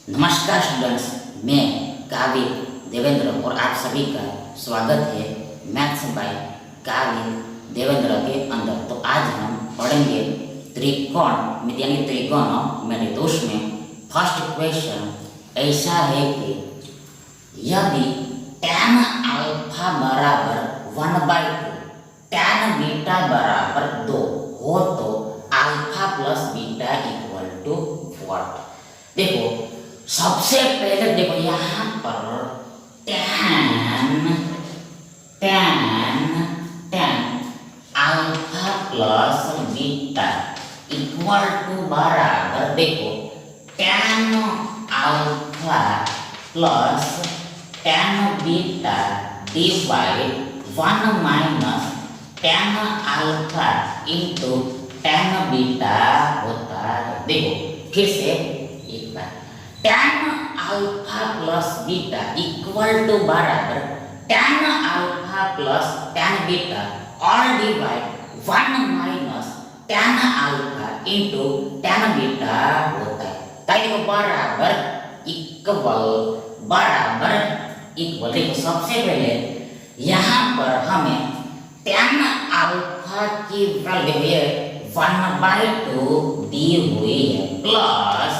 नमस्कार स्टूडेंट्स, मैं काव्य देवेंद्र और आप सभी का स्वागत है मैथ्स बाय काव्य देवेंद्र के अंदर। तो आज हम पढ़ेंगे त्रिकोण यानी त्रिकोणमिति। उसमें फर्स्ट क्वेश्चन ऐसा है कि यदि tan अल्फा बराबर 1/2 tan बीटा बराबर 2 हो तो alpha plus beta equal to what. देखो सबसे पहले देखो यहाँ पर tan alpha plus beta equal to बराबर देखो tan alpha plus tan beta divide 1 minus tan alpha into tan beta होता है। देखो फिर से एक बार tan alpha plus beta equal to बराबर tan alpha plus tan beta और divide 1 minus tan alpha into tan beta होता है। देखो बराबर इक्वल देखो सबसे पहले यहाँ पर हमें tan अल्फा की वैल्यू 1/2 दी हुई है प्लस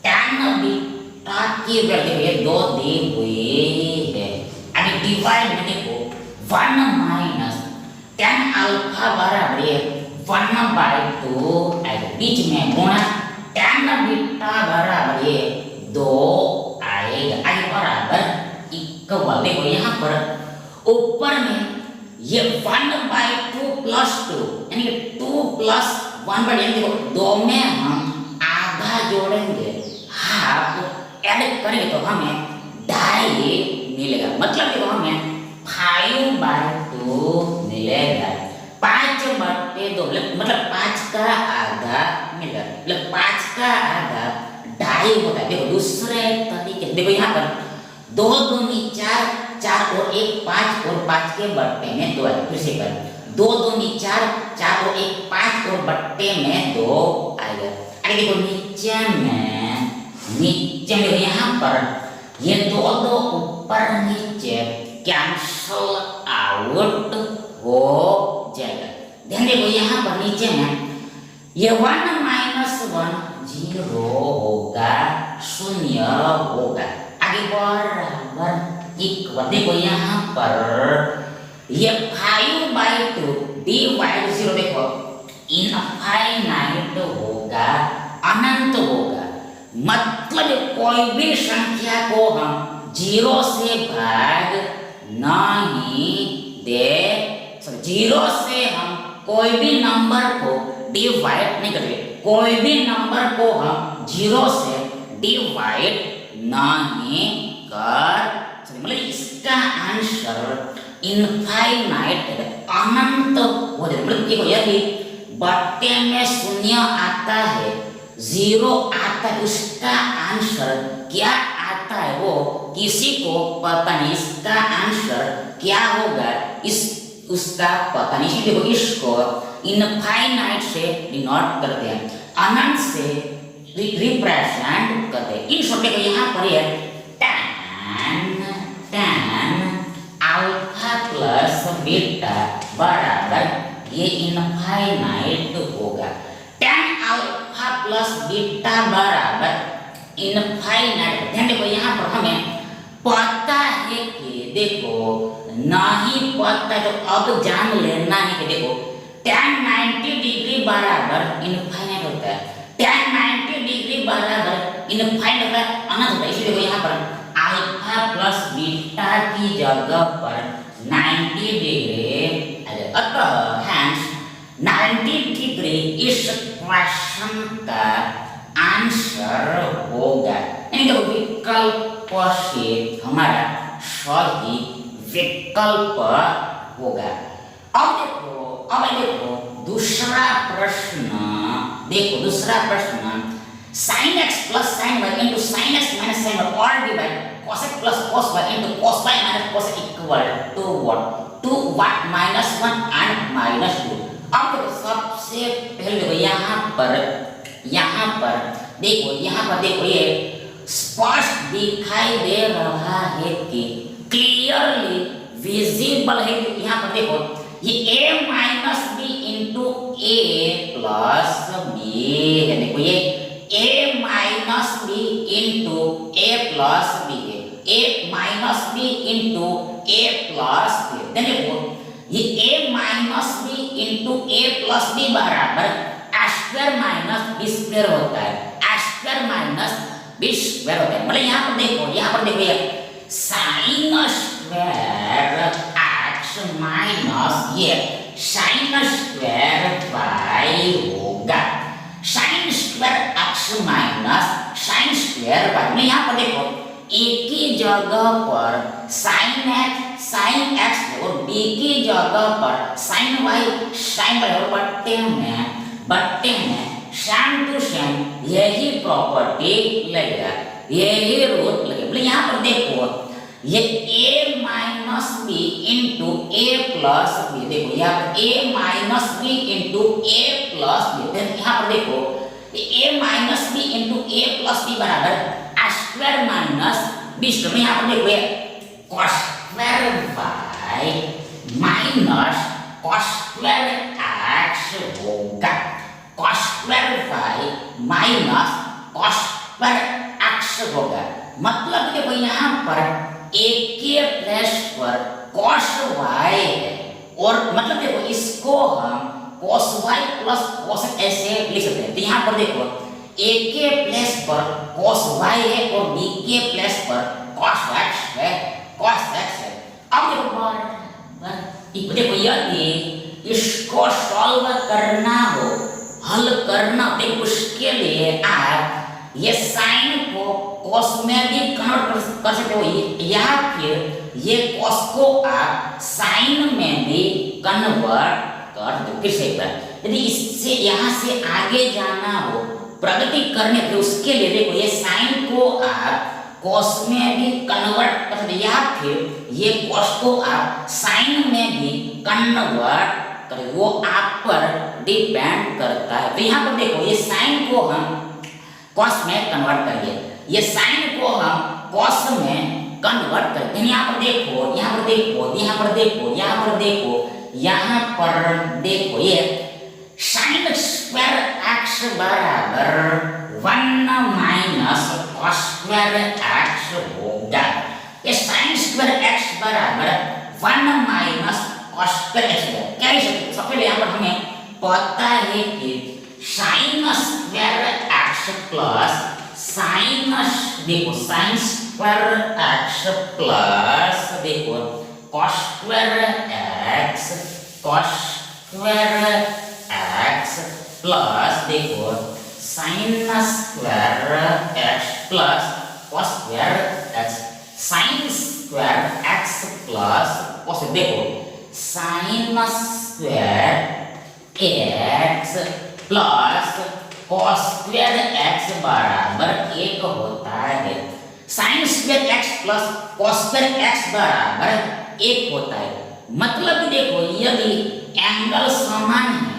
tan बीटा की वैल्यू 2 दी हुई है। अभी डिवाइड में देखो 1 माइनस tan अल्फा बराबर 1/2 आएगा, बीच में गुणा tan बीटा बराबर 2 आएगा। आगे बराबर इक्वल देखो यहाँ पर ऊपर में ये 1/2 प्लस 2 यानी 2 प्लस 1/2 देखो 2 में हम आधा जोड़ेंगे, हाफ ऐड करेंगे तो हमें 2.5 मिलेगा। मतलब देखो हमें 5/2 मिलेगा। 5/2 मतलब 5 का आधा मिलेगा, मतलब 5 का आधा 2.5 होता है। देखो दूसरे तरीके देखो यहाँ पर 2 दूनी 4, 4 और 1 5 और 5 के बट्टे में 2 आएगा। फिर से कर 2 दूनी 4, 4 और 1 5 और बट्टे में 2 आएगा। आगे देखो नीचे में देखो यहाँ पर ये 2 ऊपर नीचे कैंसल आउट हो जाएगा। ध्यान देखो यहाँ पर नीचे में ये 1 माइनस 1 0 होगा, 0 होगा। आगे बराबर इक्वल देखो यहाँ पर ये 5/2 डिवाइड 0 देखो इनफाइनाइट होगा, अनंत होगा। मतलब कोई भी संख्या को हम 0 से भाग नहीं दे, 0 से हम कोई भी नंबर को डिवाइड नहीं करेंगे। कोई भी नंबर को हम 0 से डिवाइड नहीं कर, मतलब इसका आंसर इनफाइनाइट अनंत हो जाएगा। मतलब देखो यदि बट्टे में 0 आता है, 0 आता है, उसका आंसर क्या आता है वो किसी को पता नहीं। इसका आंसर क्या होगा उसका पता नहीं। देखो इसको इनफाइनाइट से डिनोट करते हैं, अनंत से रिप्रेजेंट करते हैं। इन सब को यहाँ पर है tan अल्फा प्लस बीटा बराबर ये इनफाइनाइट होगा। tan अल्फा प्लस बीटा बराबर इनफाइनाइट। ध्यान देखो यहाँ पर हमें पता है कि देखो नहीं पता तो अब जान लेना है कि देखो tan 90 डिग्री बराबर इनफाइनाइट होता है, tan 90 डिग्री बराबर इनफाइनाइट होता है, अनंत होता है। इसलिए देखो यहाँ पर अल्फा प्लस बीटा की जगह पर 90 डिग्री आ जाएगा। अतः हैंस 90 डिग्री इस क्वेश्चन का आंसर होगा। यानी देखो विकल्प से हमारा सही विकल्प होगा। अब देखो दूसरा प्रश्न देखो दूसरा प्रश्न sin x plus sin y into sin x minus sin y or divide cos x plus cos y into cos y minus cos x equal to what? To what? -1 and -2। अब देखो सबसे पहले देखो यहाँ पर देखो ये स्पष्ट दिखाई दे रहा है कि क्लियरली विजिबल है कि यहाँ पर देखो ये a minus B into A plus B है। देखो ये a minus B into A plus B है, a minus B into A plus B. देखो ये a minus B into A plus B बराबर a square minus B square होता है, a square minus B square होता है। मतलब यहाँ पर देखो ये साइन स्क्वायर एक्स माइनस ये साइन स्क्वायर वाई होगा, sine square X minus sign square Y. यहाँ पर देखो एक ही जगह पर साइन एक्स और बी की जगह पर साइन वाई और बट्टे में सेम टू सेम यही प्रॉपर्टी लगेगा, यही रूट लगेगा। बोले यहाँ पर देखो ये a minus B into A plus B, देखो यहाँ पर a minus B into A plus B. यहाँ पर देखो a minus B into A plus B बराबर a square minus B square. यहाँ पर देखो ये cos square y minus cos square x होगा, cos square y minus cos square x होगा। मतलब देखो यहाँ पर एक के प्लेस पर cos y है और मतलब देखो इसको हम cos y plus cos x ऐसे लिख सकते हैं। तो यहाँ पर देखो a के प्लेस पर cos y है और b के प्लेस पर cos x है, अब देखो यदि इसको सॉल्व करना हो, हल करना, देखो उसके लिए आप ये साइन को cos में भी कन्वर्ट कर सकते हो या फिर ये cos को आप साइन में भी कन्वर्ट कर दो। फिर से एक बार यदि इससे यहाँ से आगे जाना हो, प्रगति करने के उसके लिए देखो ये साइन को आप cos में भी कन्वर्ट कर सकते या फिर ये cos को आप साइन में भी कन्वर्ट करें, वो आप पर डिपेंड करता है। तो यहाँ पर देखो ये साइन को हम cos में कन्वर्ट करिए, ये साइन को हम cos में कन्वर्ट करते हैं। यहाँ पर देखो ये साइन स्क्वायर x बराबर 1 माइनस cos स्क्वायर x होगा। ये साइन स्क्वायर x बराबर 1 माइनस cos स्क्वायर x होगा। क्या है सबसे पहले यहाँ पर हमें पता है कि sine square x plus sine square x plus देखो cos स्क्वायर x प्लस देखो sine square x plus cos square x, sine square x plus cos, देखो sine square x plus cos square x बराबर 1 होता है, sine square x plus cos square x बराबर 1 होता है। मतलब देखो यदि एंगल समान है,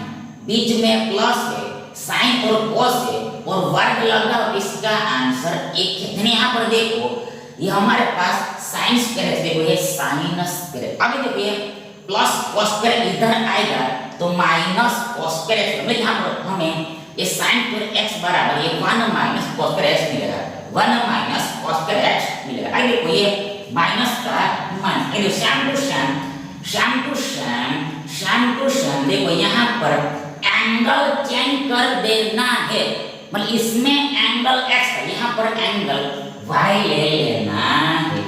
बीच में प्लस है, साइन और cos है और वर्ग लगा तो इसका आंसर 1 है। यहाँ पर देखो ये हमारे पास साइन स्क्वायर x, देखो ये साइन स्क्वायर, अभी देखो ये प्लस cos स्क्वायर इधर आएगा तो माइनस cos स्क्वायर x, मतलब यहाँ पर हमें ये साइन स्क्वायर x बराबर ये 1 माइनस cos स्क्वायर x मिलेगा, 1 माइनस cos स्क्वायर x मिलेगा। अभी देखो ये माइनस का माइनस, ये शाम टू शाम देखो यहाँ पर एंगल चेंज कर देना है, मतलब इसमें एंगल x है, यहाँ पर एंगल y ले लेना है।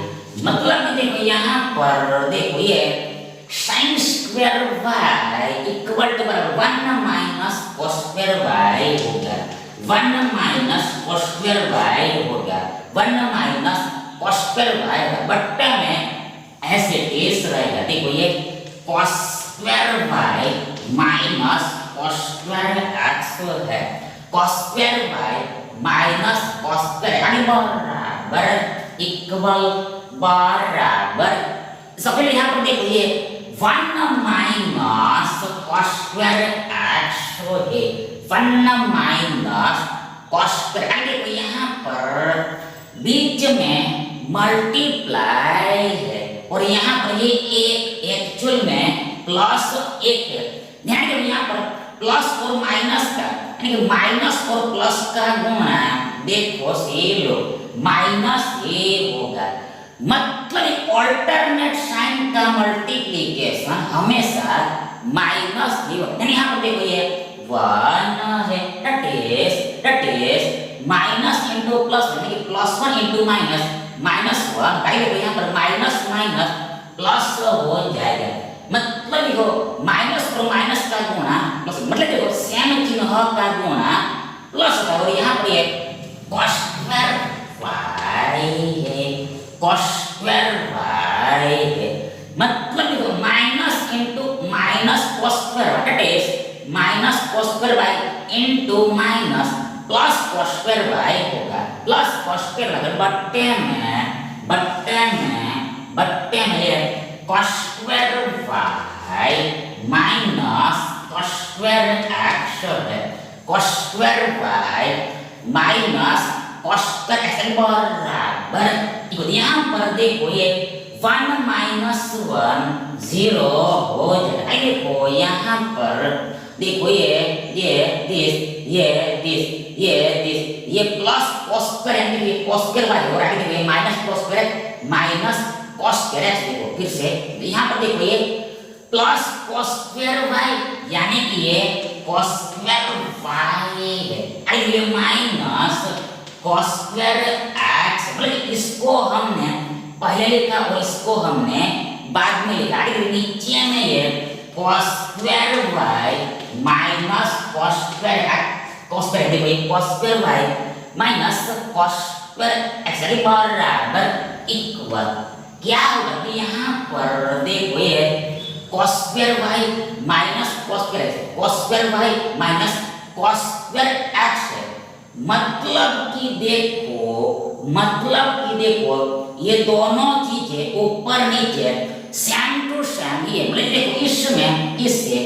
मतलब देखो यहाँ पर देखो ये sine square y equal to बराबर 1 माइनस cos स्क्वायर y होगा, 1 माइनस cos स्क्वायर y होगा, 1 माइनस cos स्क्वायर y होगा, बट्टा में ऐसे इस रहेगा। देखो ये cos square y minus cos square x है, cos square y minus cos square यानी बराबर इक्वल बराबर, सबसे पहले यहाँ पर देखो ये 1 माइनस cos स्क्वायर x है, 1 माइनस cos स्क्वायर, देखो यहाँ पर बीच में मल्टीप्लाई है और यहाँ पर ये एक एक्चुअल में प्लस एक है। ध्यान दो यहाँ पर प्लस और माइनस का यानी कि माइनस और प्लस का गुणा देखो से लो माइनस ये होगा। मतलब ऑल्टरनेट साइन का मल्टीप्लिकेशन हमेशा माइनस ही होगा। यानी यहाँ पर देखो ये 1 है that is minus into plus यानी कि प्लस 1 इंटू माइनस -1 भाई देखो यहाँ पर माइनस माइनस प्लस हो जाएगा। मतलब देखो माइनस और माइनस का गुणा प्लस मतलब देखो सेम चिन्ह का गुणा प्लस होता है और यहाँ पर ये cos स्क्वायर y है cos स्क्वायर y है। मतलब देखो minus into minus cos square that is minus cos square y into minus plus cos square y होगा। प्लस cos स्क्वायर अगर बट्टे में ये cos square y minus cos square x है। cos square y minus cos square x बराबर यहाँ पर देखो ये 1 माइनस 1 0 हो जाएगा। देखो यहाँ पर देखो ये प्लस cos स्क्वायर यानी कि cos स्क्वायर y हो रहा है ये minus cos square minus cos square x देखो फिर से यहाँ पर देखो ये प्लस cos स्क्वायर y यानी कि ये cos स्क्वायर y है और ये माइनस cos स्क्वायर x मतलब इसको हमने पहले लिखा और इसको हमने बाद में लिखा। नीचे में ये cos square y minus cos square देखो ये cos square y minus cos square x बराबर इक्वल क्या होगा कि यहाँ पर देखो ये cos square y minus cos square y minus cos square x है। मतलब कि देखो ये दोनों चीजें ऊपर नीचे सेम टू सेम ही है। मतलब देखो इसमें इससे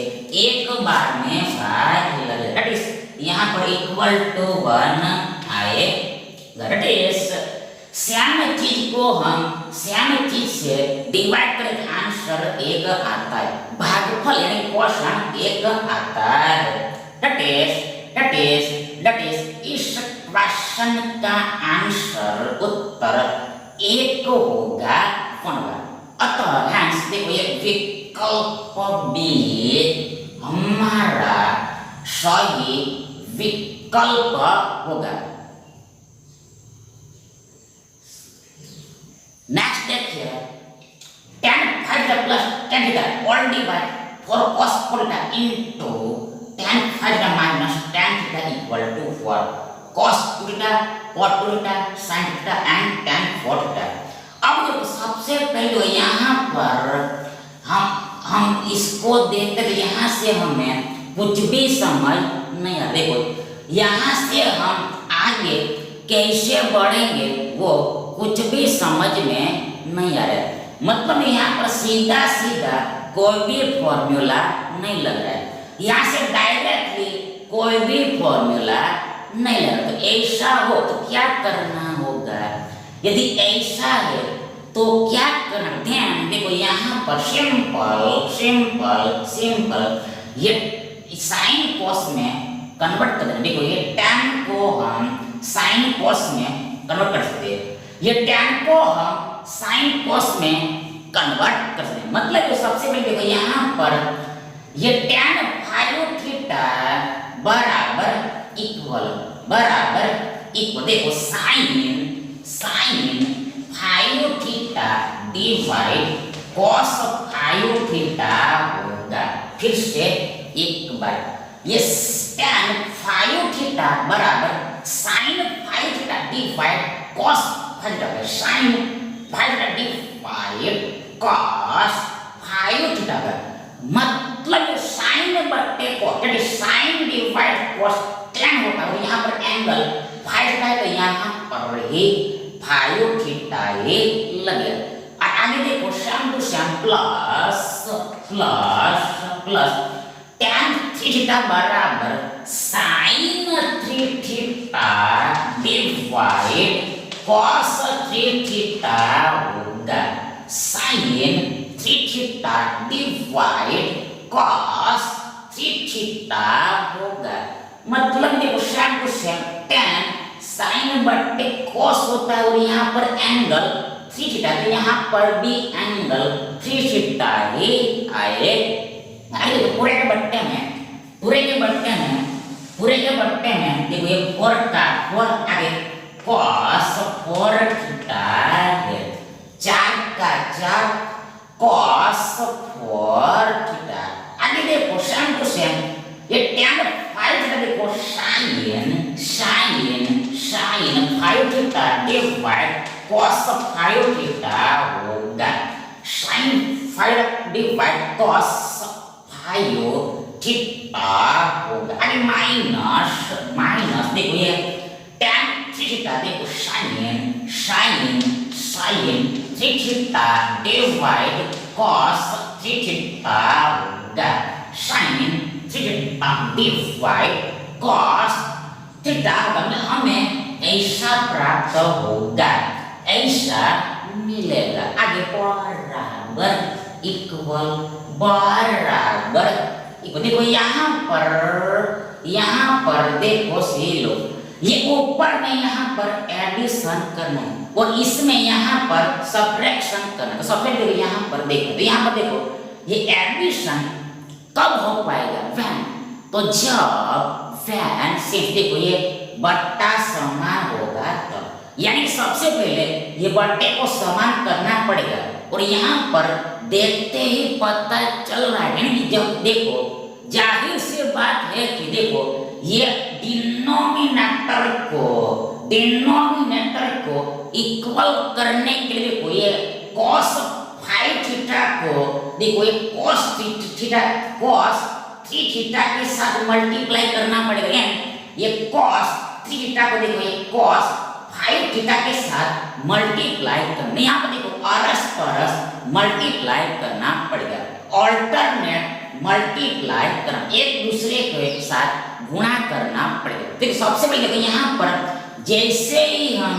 एक बार में भाग लगेगा दैट इज यहाँ पर इक्वल टू 1 आएगा। दैट इज सेम चीज को हम सेम चीज से डिवाइड करें आंसर एक आता है। भागफल यानी क्वोशंट एक आता है। दैट इज इस क्वेश्चन का आंसर उत्तर एक होगा अतः हैंस देखो ये विकल्प बी हमारा सही विकल्प होगा। नेक्स्ट देखिए tan theta plus tan theta all divide for cos theta into tan theta minus tan theta equal to 4 cos theta cot theta sin theta and tan theta। अब देखो सबसे पहले यहाँ पर हम इसको देखते तो यहाँ से हमें कुछ भी समझ नहीं आता। देखो यहाँ से हम आगे कैसे बढ़ेंगे वो कुछ भी समझ में नहीं आ रहा है। मतलब यहाँ पर सीधा सीधा कोई भी फॉर्मूला नहीं लग रहा है। यहाँ से डायरेक्टली कोई भी फॉर्मूला नहीं लग रहा। तो ऐसा हो तो क्या करना होगा? यदि ऐसा है तो क्या करना? ध्यान देखो यहाँ पर सिंपल ये साइन कॉस में कन्वर्ट कर देना। देखो ये tan को हम साइन कॉस में कन्वर्ट कर सकते हैं, ये tan को हम साइन कॉस में कन्वर्ट कर सकते हैं। मतलब तो सबसे पहले देखो यहाँ पर ये tan फाइव थीटा बराबर इक्वल देखो sine five theta divide cos five theta होगा। फिर से एक बार ये tan फाइव थीटा बराबर sine five theta divide cos five theta, sine five theta divide cos five theta का मतलब साइन बट्टे कॉस, यानी साइन डिवाइड कॉस tan होता है। यहाँ पर एंगल फाइव थीटा है तो यहाँ पर ही फाइव थीटा ही लगे। आगे देखो sum to sum plus tan theta बराबर sine 3 theta divide cos 3 theta होगा sin 3 theta divide cos 3 theta होगा। मतलब देखो same to same tan sin बट्टे cos होता है और यहाँ पर एंगल 3 थीटा, तो यहाँ पर भी एंगल 3 थीटा ही आए। पूरे के बट्टे में देखो ये 4 का 4 आगे cos 4 थीटा है, 4 का 4 cos 4 थीटा। आगे देखो सेम टू सेम ये tan 5 थीटा देखो sin 5 theta divide cos 5 theta होगा। sin 5 डिवाइड cos 5 थीटा होगा। अरे माइनस देखो ये tan 3 थीटा देखो sin 3 theta divide cos 3 theta होगा। sin 3 theta divide cos theta होगा, हमें ऐसा प्राप्त होगा, ऐसा मिलेगा। आगे बराबर इक्वल देखो यहाँ पर देखो सही लो, ये ऊपर में यहाँ पर एडिशन करना है और इसमें यहाँ पर सब्ट्रैक्शन करना है। तो सबसे देखो यहाँ पर देखो ये एडिशन कब हो पाएगा? वैन, तो जब वैन सिर्फ देखो ये बट्टा समान होगा तब, यानी सबसे पहले ये बट्टे को समान करना पड़ेगा और यहाँ पर देखते ही पता चल रहा है, यानी जब देखो जाहिर सी बात है कि देखो ये डिनोमिनेटर को इक्वल करने के लिए देखो ये cos 5 थीटा को देखो ये cos 3 थीटा के साथ मल्टीप्लाई करना पड़ेगा, यानी ये cos 3 थीटा को देखो ये cos 5 थीटा के साथ मल्टीप्लाई करना, यहाँ पर देखो अरस परस मल्टीप्लाई करना पड़ेगा, ऑल्टरनेट मल्टीप्लाई करना, एक दूसरे के साथ गुणा करना पड़ेगा। देखो सबसे पहले देखो यहाँ पर जैसे ही हम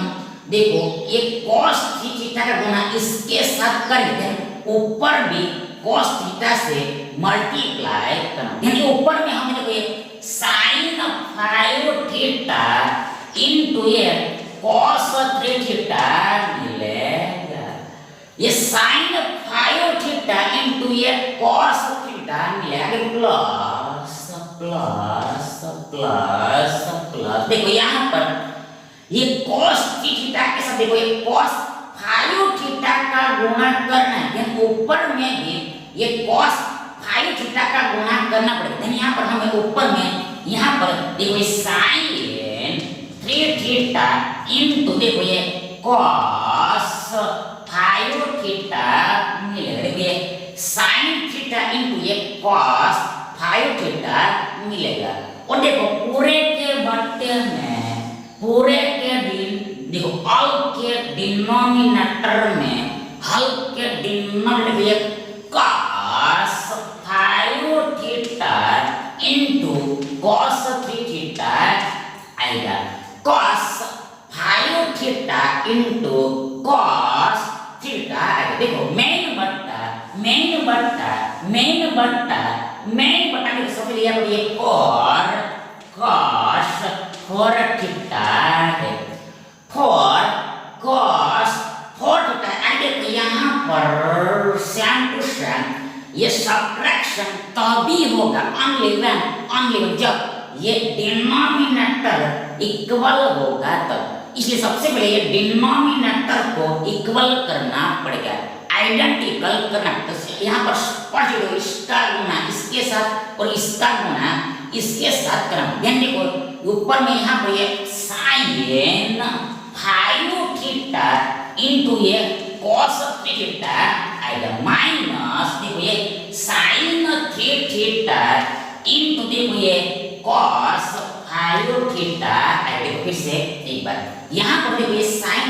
देखो ये cos 3 थीटा का गुणा इसके साथ करेंगे, ऊपर भी cos थीटा से मल्टीप्लाई करना, यानी ऊपर में हमें देखो ये sin 5 थीटा इनटू ये cos 3 थीटा मिलेगा। ये sin 5 थीटा इनटू ये cos थीटा मिलेगा प्लस देखो यहाँ पर ये cos 3 थीटा के साथ देखो ये cos 5 थीटा का गुणा करना है, ऊपर में भी ये cos 5 थीटा का गुणा करना पड़ेगा। यहाँ पर हमें ऊपर में यहाँ पर देखो ये sin 3 थीटा इनटू देखो ये cos 5 थीटा मिलेगा। देखो ये sin थीटा इनटू ये cos 5 थीटा मिलेगा। और देखो पूरे के बट्टे में देखो हल के डिनोमिनेटर में ये cos 5 theta into cos 3 theta आएगा। cos 5 theta into cos theta आएगा। देखो मेन बट्टा देखो सबसे लिया ये और cos 4 थीटा है, 4 cos 4 थीटा। आगे तो यहाँ पर सेम टू सेम ये सब्ट्रैक्शन तभी होगा ओनली व्हेन जब ये डिनोमिनेटर इक्वल होगा तब। इसलिए सबसे पहले ये डिनोमिनेटर को इक्वल करना पड़ेगा, आइडेंटिकल करना। तो यहाँ पर इसका गुना इसके साथ और इसका गुना इसके साथ करना। ध्यान देखो ऊपर में यहाँ पर ये sin 5 थीटा इनटू ये cos 3 थीटा आएगा, माइनस देखो ये sin 3 थीटा इनटू देखो ये cos 5 थीटा आएगा। फिर से एक बार यहाँ पर देखो ये sin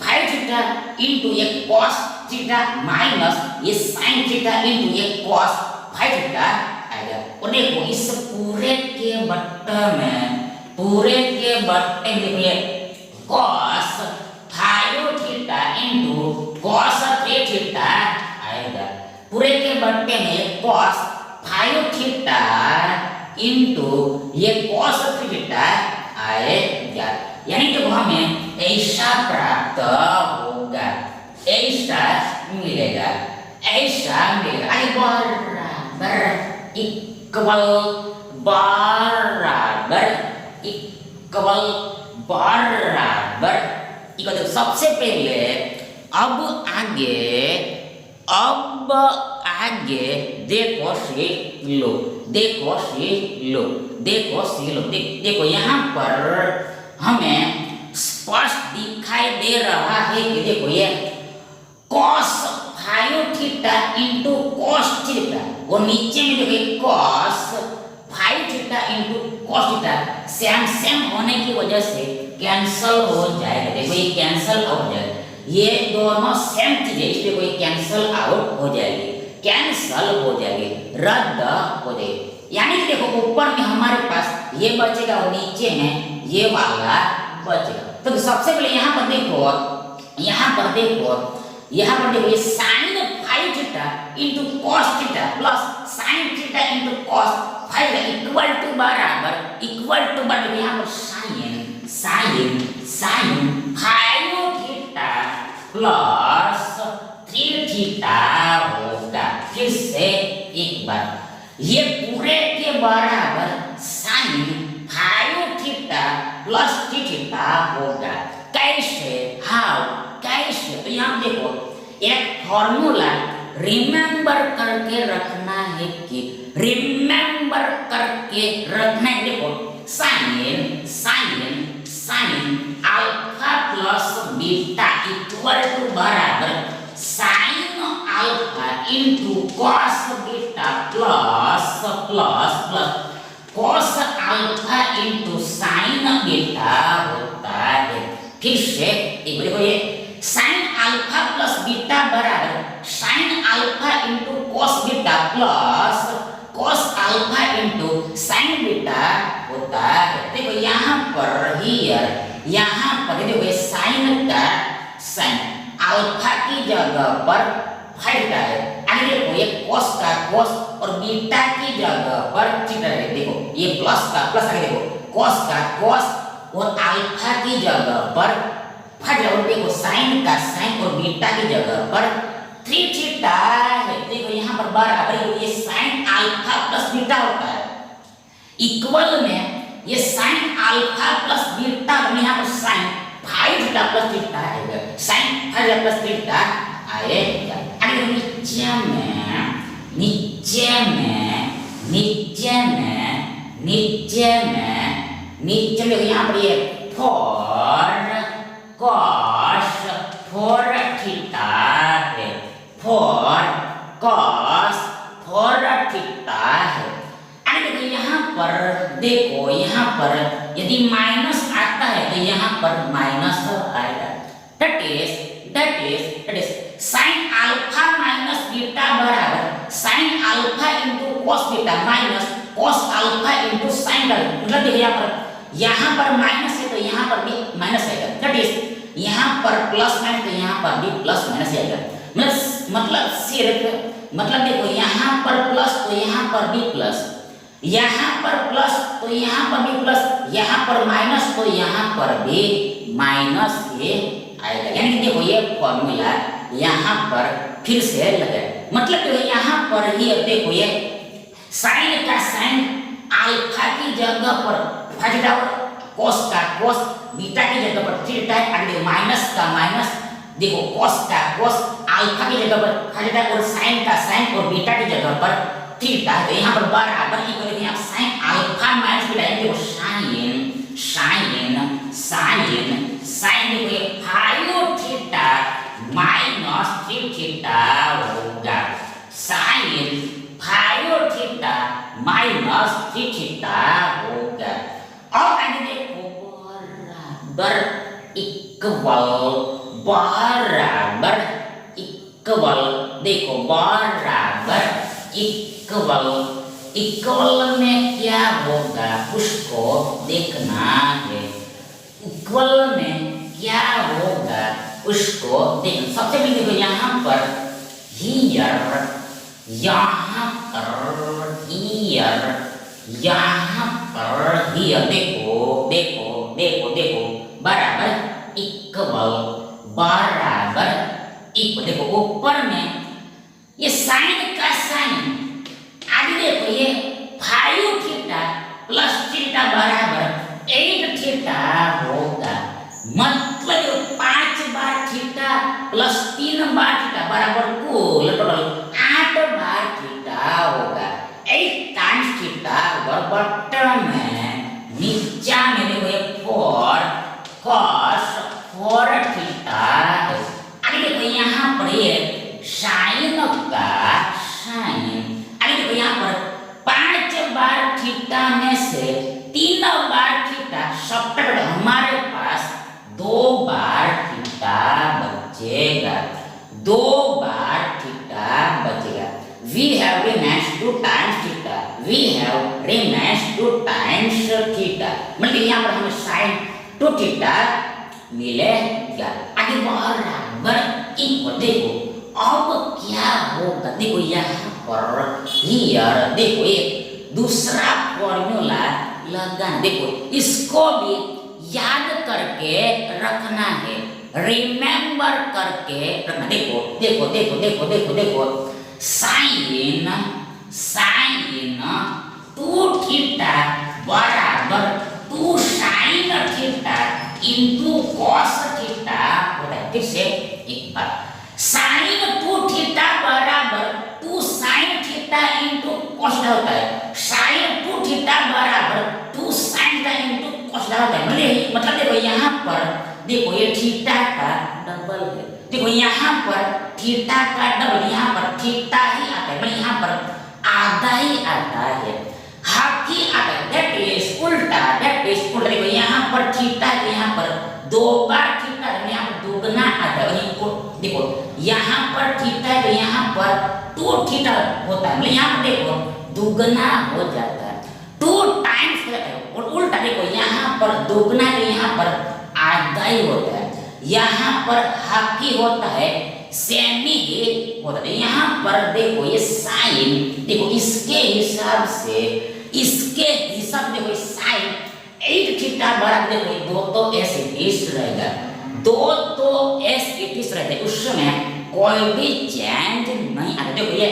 5 थीटा इनटू ये cos थीटा माइनस ये sin थीटा इनटू ये cos 5 थीटा आएगा। और देखो इस पूरे के बट्टे में ये cos बट्टे में cos 5 थीटा इंटू ये cos थीटा आएगा, यानी कि हमें ऐसा प्राप्त होगा, ऐसा मिलेगा, ऐसा मिलेगा। आई बराबर इक्वल बराबर इक्वल बराबर इक्वल। तो सबसे पहले अब आगे देखो सीख लो, देखो यहाँ पर हमें स्पष्ट दिखाई दे रहा है कि देखो ये cos 5 theta into cos theta, वो नीचे में देखो cos 5 theta into cos theta same होने की वजह से कैंसल हो जाएगा। देखो ये कैंसल हो जाएगा, ये दोनों सेम चीजें, इसलिए कोई कैंसल आउट हो जाएगी, कैंसल हो जाएगी, रद्द हो जाएगी। यानी कि देखो ऊपर में हमारे पास ये बचेगा और नीचे में ये वाला बचेगा। तो सबसे पहले यहाँ पर देखो ये sin 5 theta into cos theta plus sin theta into cos 5 equal to बराबर यहाँ पर sin 5 थीटा प्लस 3 थीटा होगा। फिर से एक बार ये पूरे के बराबर sin 5 थीटा प्लस 3 थीटा होगा। कैसे? कैसे? तो यहाँ देखो एक फॉर्मूला रिमेंबर करके रखना है कि देखो sin alpha plus beta equal to बराबर sin alpha into cos beta plus cos alpha into sin beta होता है। फिर से एक देखो ये sin अल्फा प्लस बीटा बराबर sin alpha into cos beta plus cos alpha into sin beta होता है। देखो यहाँ पर देखो ये sin का sin अल्फा की जगह पर 5 है, आगे देखो ये cos का cos और बीटा की जगह पर थीटा है। देखो ये प्लस का प्लस, आगे देखो cos का cos और अल्फा की जगह पर 5 और देखो sin का sin और बीटा की जगह पर 3 थीटा है। देखो यहाँ पर बराबर ये sin अल्फा प्लस बीटा होता है, इक्वल में ये sin अल्फा प्लस बीटा, यहाँ पर sin 5 थीटा प्लस थीटा आएगा, sin 5 थीटा प्लस थीटा आएगा। अरे नीचे में यहाँ पर ये for थीटा है, for cos for थीटा है। अरे देखो यहाँ पर यदि माइनस आता है तो यहाँ पर माइनस आएगा। that is sin alpha minus beta बराबर sin alpha into cos beta minus cos alpha into sin का, मतलब देखिए यहाँ पर माइनस है तो यहाँ पर भी माइनस आएगा। that is यहाँ पर प्लस माइनस तो यहाँ पर भी प्लस माइनस आएगा। मतलब देखो यहाँ पर प्लस तो यहाँ पर भी प्लस, यहाँ पर प्लस तो यहाँ पर भी प्लस, यहाँ पर माइनस तो यहाँ पर भी माइनस ये आएगा। यानी देखो ये फॉर्मूला यहाँ पर फिर से लगे, मतलब देखो यहाँ पर ही देखो ये साइन का साइन अल्फा की जगह पर थीटा और cos का cos बीटा की जगह पर थीटा है, आगे माइनस का माइनस, देखो cos का cos अल्फा की जगह पर थीटा और sin का sin और बीटा की जगह पर थीटा है। तो यहाँ पर बराबर की करेंगे आप sin अल्फा माइनस बीटा, देखो sin देखो ये 5 थीटा माइनस 3 थीटा होगा, sin 5 थीटा माइनस 3 थीटा होगा। और आगे देखो देखो बराबर इक्वल में क्या होगा उसको देखना है, इक्वल में क्या होगा उसको देखना। सबसे पहले देखो यहाँ पर यहाँ पर हियर, यहाँ पर हियर, देखो देखो देखो देखो, बराबर इक्वल, बराबर इक्वल। देखो ऊपर में ये साइन का साइन, आगे देखो ये 5 थीटा प्लस थीटा बराबर 8 थीटा होगा। मतलब 5 बार थीटा प्लस 3 बार थीटा बराबर कुल टोटल 8 बार थीटा होगा। 8 टाइम्स थीटा बटन में, नीचा में देखो ये 4 cos 4 थीटा है। आगे देखो यहाँ पर ये साइन का साइन, आगे देखो यहाँ पर 5 बार थीटा में से 3 बार थीटा, सब हमारे पास 2 बार थीटा बचेगा, 2 बार थीटा बचेगा। We have remains 2 times theta, we have remains 2 times theta, मतलब यहाँ पर हमें sin 2 थीटा मिलेगा। आगे बराबर इक्वल, देखो अब क्या होगा, देखो यहाँ पर हियर, देखो ये दूसरा फॉर्मूला लगाना, देखो इसको भी याद करके रखना है, रिमेंबर करके रखना। देखो देखो देखो देखो देखो देखो, साइन साइन 2 थीटा बराबर 2 sine theta into cos theta होता है। फिर से एक बार, साइन 2 थीटा बराबर 2 साइन थीटा इंटू कॉस होता है। साइन 2 थीटा बराबर 2 साइन थीटा इंटू कॉस होता है। मतलब देखो यहाँ पर देखो ये थीटा का डबल है, देखो यहाँ पर थीटा का डबल, यहाँ पर थीटा ही आता है, मतलब यहाँ पर आधा ही आता है, हाफ ही आता है, दैट इज उल्टा, दैट इज उल्टा। देखो यहाँ पर थीटा है, यहाँ पर 2 बार थीटा है, यहाँ पर दुगना आता है, वहीं को देखो यहाँ पर थीटा है तो यहाँ पर 2 थीटा होता है, मतलब यहाँ पर देखो दुगना हो जाता है, 2 टाइम्स होता है। और उल्टा देखो यहाँ पर दुगना है तो यहाँ पर आधा ही होता है, यहाँ पर हाफ ही होता है, सेमी ही होता है। यहाँ पर देखो ये साइन, देखो इसके हिसाब से, इसके हिसाब से देखो साइन 8 थीटा बराबर, देखो 2 तो ऐसे बीस रहेगा, 2 तो ऐसे बीस रहता है, उसमें कोई भी चेंज नहीं आता। देखो ये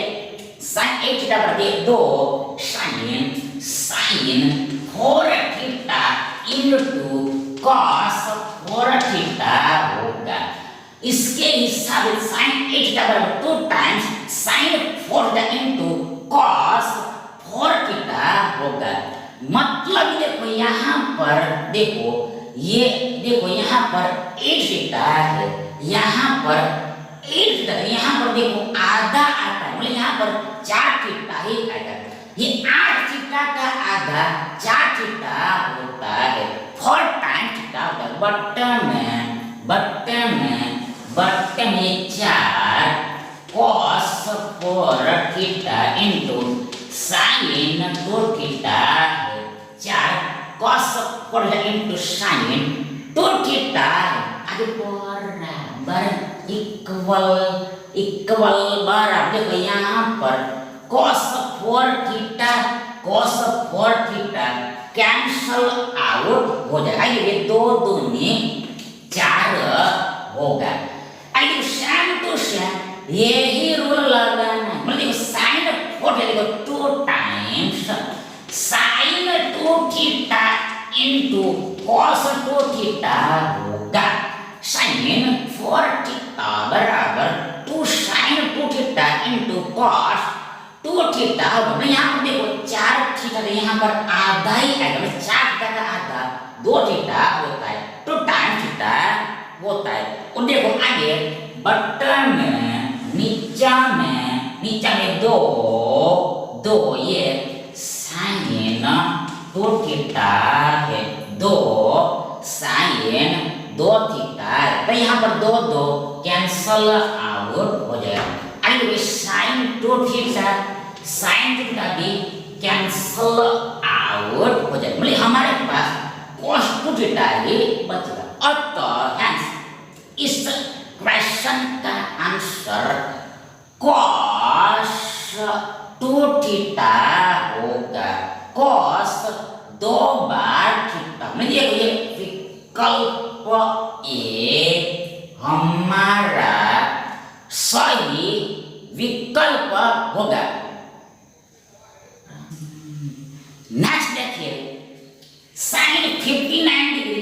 साइन 8 थीटा बराबर 2 sine sine 4 theta into cos 4 theta होगा। इसके हिसाब से साइन 8 थीटा बराबर 2 times sine 4 theta into cos 4 theta होगा। मतलब देखो यहाँ पर देखो ये, देखो यहाँ पर 8 थीटा है, यहाँ पर 8 थीटा, यहाँ पर देखो आधा आता है, मतलब यहाँ पर 4 थीटा ही आएगा। ये 8 थीटा का आधा 4 थीटा होता है, 4 टाइम्स थीटा होता है। बटन में 4 cos 4 theta into sine 2 theta है, 4 cos 4 इंटू साइन 2 थीटा है। आगे बराबर इक्वल, इक्वल बराबर, देखो यहाँ पर cos 4 theta cos 4 theta cancel out हो जाएगा, ये 2 दूनी 4 होगा। आगे सेम टू सेम यही रूल लगाना है, मतलब साइन 4 थीटा देखो 2 times sine 2 theta into cos 2 theta होगा। साइन 4 थीटा बराबर 2 sine 2 theta into cos 2 theta होगा। यहाँ पर देखो 4 थीटा, यहाँ पर आधा ही आएगा, 4 थीटा का आधा 2 थीटा होता है, 2 टाइम्स थीटा होता है। और देखो आगे बटन में नीचा में 2 ये साइन 2 थीटा है, 2 साइन 2 थीटा है, तो यहाँ पर 2 कैंसल आउट हो जाएगा। आगे साइन 2 थीटा साइन थीटा भी कैंसल आउट हो जाएगा, मतलब हमारे पास cos 2 थीटा ही बचेगा। अतः इस क्वेश्चन का आंसर cos टू थीटा होगा, कॉस 2 बार थीटा। मतलब ये विकल्प ए हमारा सही विकल्प होगा। नेक्स्ट देखिए, sine 59 degree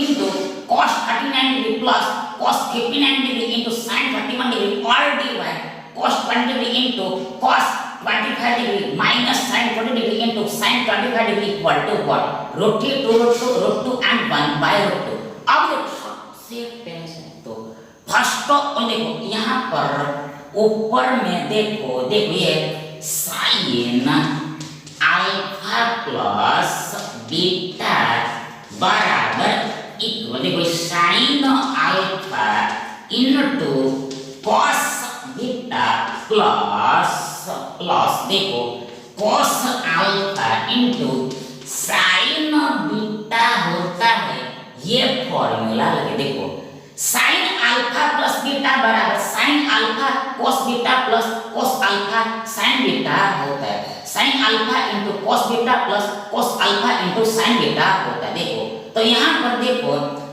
into cos 39 degree plus cos 59 degree into sine 31 degree और divide cos 20 degree into cos 25 degree minus sin 40 degree into sin 25 degree equal to what, √2 and 1 by √2। अब देखो सबसे पहले तो फर्स्ट देखो यहाँ पर ऊपर में देखो ये sin अल्फा प्लस बीटा बराबर इक्वल, देखो sin alpha into cos beta plus देखो cos alpha into sin beta होता है, ये फॉर्मूला लगे। देखो sin अल्फा प्लस बीटा बराबर sin alpha cos beta plus cos alpha sin beta होता है, sin alpha into cos beta plus cos alpha into sin beta होता है। देखो तो यहाँ पर देखो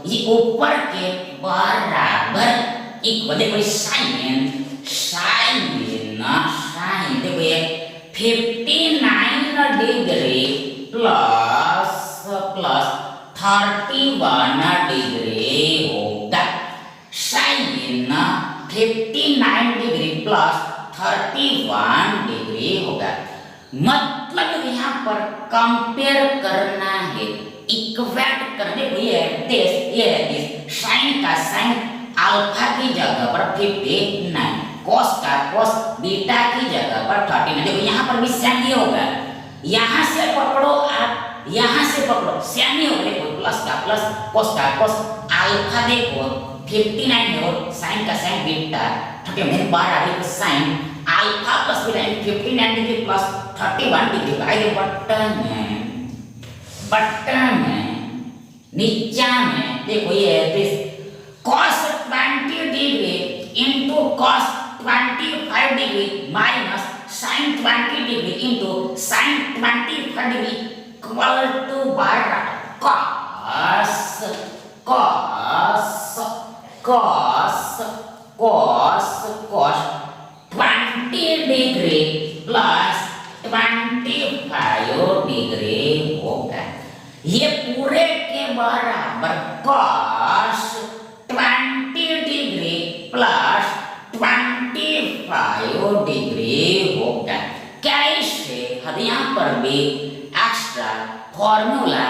ये ऊपर के बराबर इक्वल, देखो sin देखो ये 59 डिग्री प्लस 31 डिग्री होगा, sin 59 डिग्री प्लस 31 डिग्री होगा। मतलब यहाँ पर कंपेयर करना है, इक्वेट करने को ये sin का sin अल्फा की जगह पर 59, cos का cos बीटा की जगह पर 39। देखो यहाँ पर भी सेम ही होगा, यहाँ से पकड़ो आप, यहाँ से पकड़ो सेम ही होगा। देखो प्लस का प्लस cos का cos अल्फा देखो 59 है और sin का sin बीटा 39 बराबर sin alpha plus beta 59 degree plus 31 degree. भाई बटन में नीचा में देखो ये cos 20 degree into cos 25 degree minus sin 20 degree into sin 25 degree equal to cos 20 degree plus 25 degree होगा। ये पूरे के बराबर cos 20 डिग्री प्लस 25 डिग्री होगा। कैसे हम यहाँ पर भी एक्स्ट्रा फॉर्मूला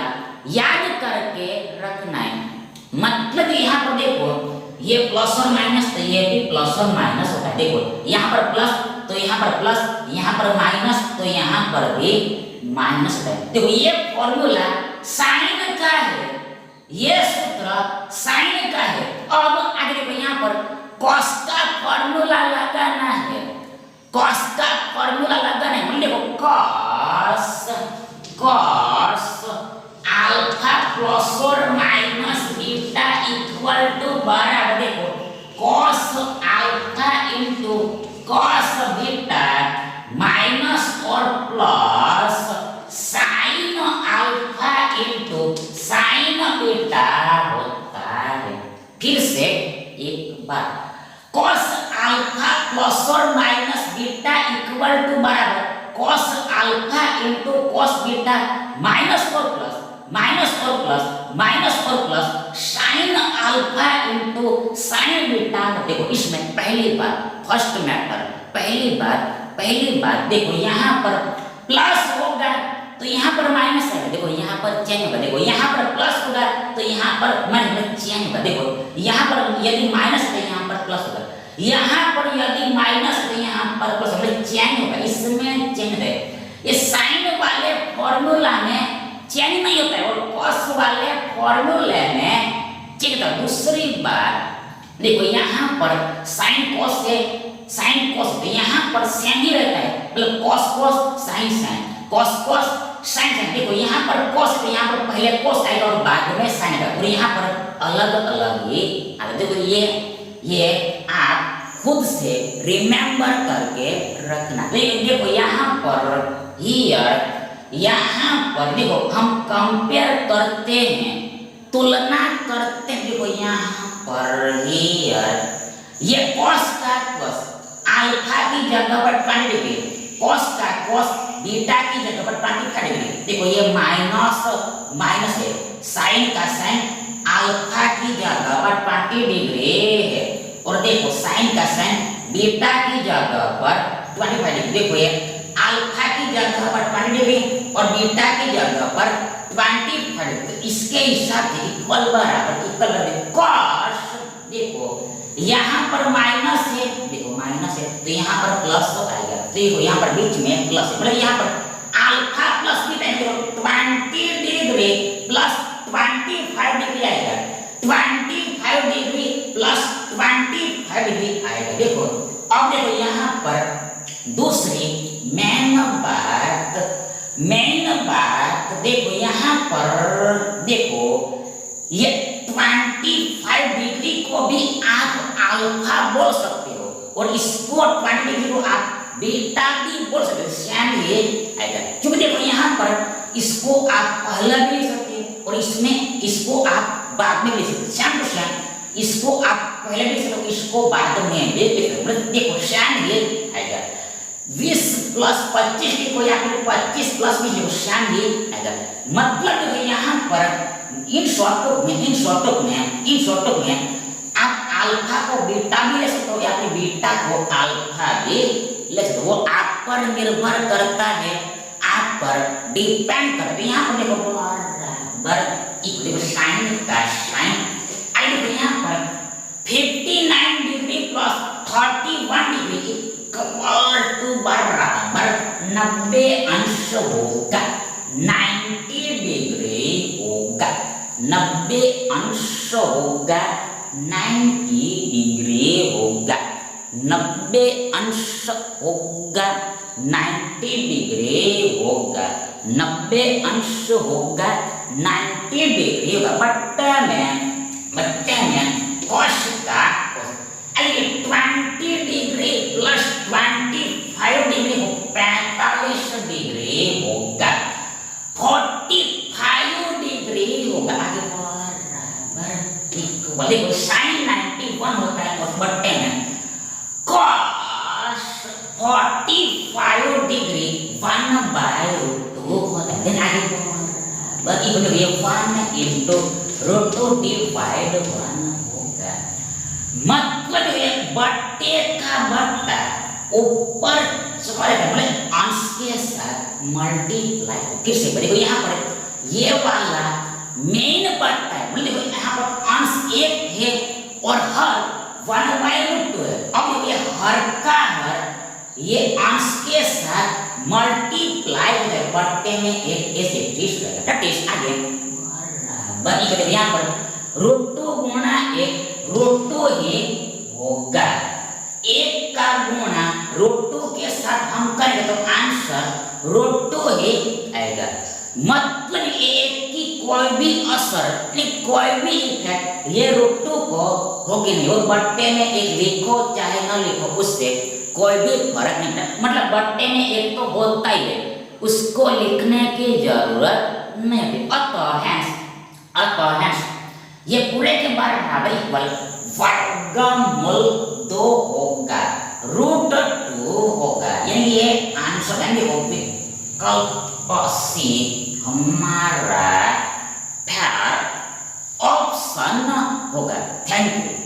याद करके रखना है। मतलब यहाँ पर देखो ये प्लस और माइनस, तो ये भी प्लस और माइनस होता है। देखो यहाँ पर प्लस तो यहाँ पर प्लस, यहाँ पर माइनस तो यहाँ पर भी माइनस होता है। देखो ये फॉर्मूला साइन का है, ये सूत्र साइन का है। अब आगे देखो यहाँ पर कॉस का फॉर्मूला लगाना है, कॉस का फॉर्मूला लगाना है। मतलब देखो कॉस अल्फा प्लस और माइनस बीटा इक्वल टू बराबर देखो cos alpha into cos beta minus और plus sine alpha into sine beta होता है। फिर से एक बार cos अल्फा प्लस और माइनस बीटा इक्वल टू बराबर cos alpha into cos beta minus और plus sin alpha into sin beta. देखो इसमें पहली बार फर्स्ट मैटर पहली बात देखो यहाँ पर प्लस होगा तो यहाँ पर माइनस है। देखो यहाँ पर चेंज होगा, देखो यहाँ पर प्लस होगा तो यहाँ पर माइनस चेंज होगा। देखो यहाँ पर यदि माइनस है यहाँ पर प्लस होगा, यहाँ पर यदि माइनस है यहाँ पर प्लस होगा, चेंज होगा। इसमें चेंज है, ये साइन वाले फॉर्मूला में चेंज नहीं होता है और कॉस वाले फॉर्मूले में चेंज होता है। दूसरी बात देखो यहाँ पर साइन कॉस है, साइन कॉस तो यहाँ पर सेम ही रहता है, मतलब कॉस साइन कॉस साइन। देखो यहाँ पर कॉस तो यहाँ पर पहले कॉस आएगा और बाद में साइन आएगा और यहाँ पर अलग अलग ही। देखो ये आप खुद से रिमेंबर करके रखना। देखो यहाँ पर हियर, यहाँ पर देखो हम कंपेयर करते हैं, तुलना करते हैं। देखो यहाँ पर हियर ये कॉस का कॉस, अल्फा की जगह पर 20 डिग्री, कॉस का कॉस, बीटा की जगह पर 25 डिग्री। देखो ये माइनस है, साइन का साइन अल्फा की जगह पर 20 डिग्री है, और देखो साइन का साइन बीटा की जगह पर 25 डिग्री। देखो ये अल्फा की जगह पर 20 डिग्री और बीटा की जगह पर 25 डिग्री, इसके हिसाब से इक्वल बराबर कॉस। देखो यहाँ पर माइनस है, देखो माइनस है तो यहाँ पर प्लस हो आएगा। देखो यहाँ पर बीच में प्लस है, मतलब यहाँ पर अल्फा प्लस बीटा, देखो 20 डिग्री प्लस 25 डिग्री आएगा, 25 डिग्री प्लस 25 डिग्री आएगा। देखो अब देखो यहाँ पर दूसरी मेन बात देखो यहाँ पर देखो ये 25 डिग्री को भी आप अल्फा बोल सकते हो और इसको 20 डिग्री को आप बीटा भी बोल सकते हो, सेम ये आएगा। क्योंकि देखो यहाँ पर इसको आप पहले भी लिख सकते हो और इसमें इसको आप बाद में लिख सकते हो, सेम टू सेम। इसको आप पहले भी लिख सकते हो, इसको बाद में भी लिख सकते हो, देखो सेम ये आएगा। 20 प्लस 25 देखो यहाँ पर 25 प्लस 20 देखो सेम ये आएगा। मतलब देखो यहाँ पर इन शॉर्टकट में आप अल्फा को बीटा भी ले सकते हो या फिर बीटा को अल्फा भी ले सकते हो, वो आप पर निर्भर करता है, आप पर डिपेंड करता है। यहाँ पर देखो बराबर इक्वल साइन का साइन, आई देखो यहाँ पर 59 degree plus 31 degree equal to बराबर 90 अंश होगा, 90 डिग्री होगा, 90 अंश होगा, 90 डिग्री होगा, 90 अंश होगा, 90 डिग्री होगा, 90 अंश होगा, 90 डिग्री होगा। बट्टे में कॉस का 20 डिग्री प्लस 25 डिग्री हो 45 डिग्री होगा, 45 डिग्री होगा। आगे बराबर इक्वल, देखो साइन 91 होता है और बट्टे में cos 45 डिग्री 1/√2 होता है। देन आगे बराबर इक्वल, ये 1 into √2 डिवाइड 1 होगा। मतलब ये बट्टे का बट्टा ऊपर मतलब अंश के साथ मल्टीप्लाई, फिर से देखो यहाँ पर ये वाला मेन बट्टा है, मतलब देखो यहाँ पर अंश एक है और हर 1/√2 है। अब ये हर का हर ये अंश के साथ मल्टीप्लाई हो जाए, बट्टे में एक ऐसे चीज रहेगा, दैट इज आगे बराबर यहाँ पर √2 गुणा 1 √2 ही होगा, 1 का गुणा √2 के साथ हम करेंगे तो आंसर √2 ही आएगा। मतलब एक की कोई भी असर, कोई भी इफेक्ट ये √2 को होगी नहीं, और बट्टे में एक लिखो चाहे न लिखो उससे कोई भी फर्क नहीं पड़ता। मतलब बट्टे में एक तो होता ही है, उसको लिखने की जरूरत नहीं है। अतः ये पूरे के बराबर इक्वल वर्गमूल 2 होगा, √2 होगा, यानी ये आंसर विकल्प सी हमारा ऑप्शन होगा। Thank you.